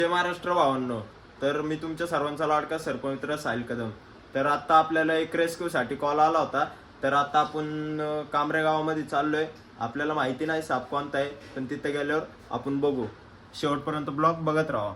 जय महाराष्ट्र भावांनो. तर मी तुमच्या सर्वांचा लाडका सरपमित्र साहिल कदम. तर आता आपल्याला एक रेस्क्यू साठी कॉल आला होता. तर आता आपण कामरे गावामध्ये चाललोय. आपल्याला माहिती नाही साप कोणता आहे, पण तिथे गेल्यावर आपण बघू. शेवटपर्यंत ब्लॉग बघत राहा.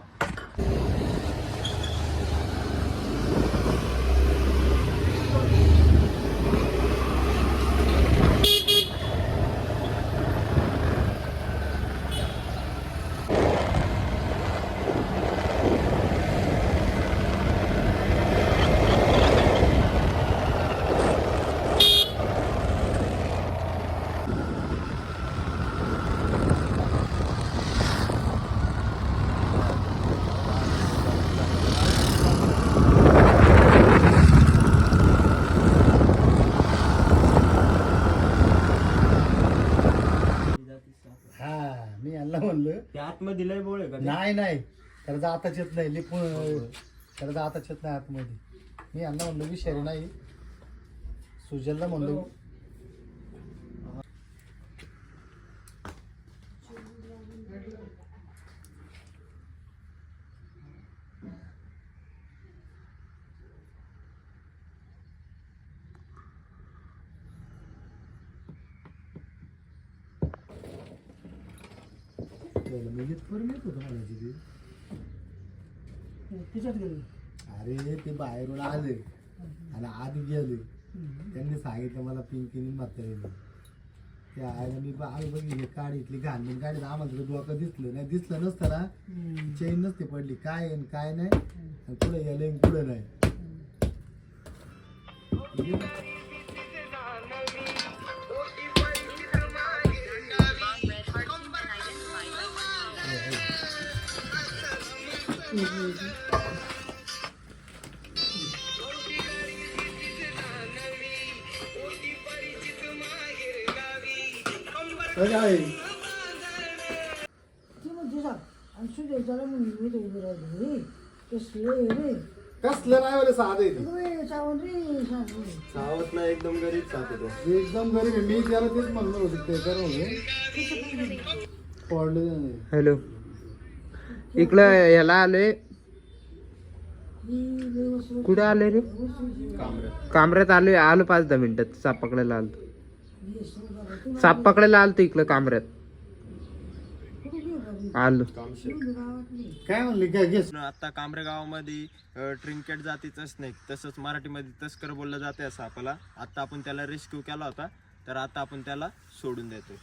मी यांना म्हणलं ते आतमध्ये लय बोळ आहे का? नाही नाही तर जाताच येत नाही लिपून तर जाताच येत नाही आतमध्ये. मी यांना म्हणलं विषय नाही. सुजलला म्हणलो अरे ते बाहेरून आले आणि आधी गेले. त्यांनी सांगितलं मला पिंकीने म्हातारीने. ते आयला मी आलो बघितले काढीतली घालून गाडीत आम्हाला तुला डोकं दिसलं नाही. दिसलं नसतं ना चेन नसते पडली. काय आहे काय नाही पुढे गेले पुढे नाही. कसलं नाही बरं साधं सावत नाही. एकदम गरीब साथ होतो. एकदम गरीब. मी त्याला तेच म्हणलं होतं ते करू पडले. हॅलो, इकडं ह्याला आलोय. कुठे आलोय रे? कामऱ्यात आलोय. आलो 5-10 मिनिटात. साप पकडायला आलतो. साप पकडायला आलतो इकडं कामऱ्यात आलो. काय म्हणले काय घेस. आता कामरे गावामध्ये ट्रिंकेट जातीचं स्नेक, तसंच मराठीमध्ये तस्कर बोललं जाते सापाला. आता आपण त्याला रेस्क्यू केला होता. तर आता आपण त्याला सोडून देतोय.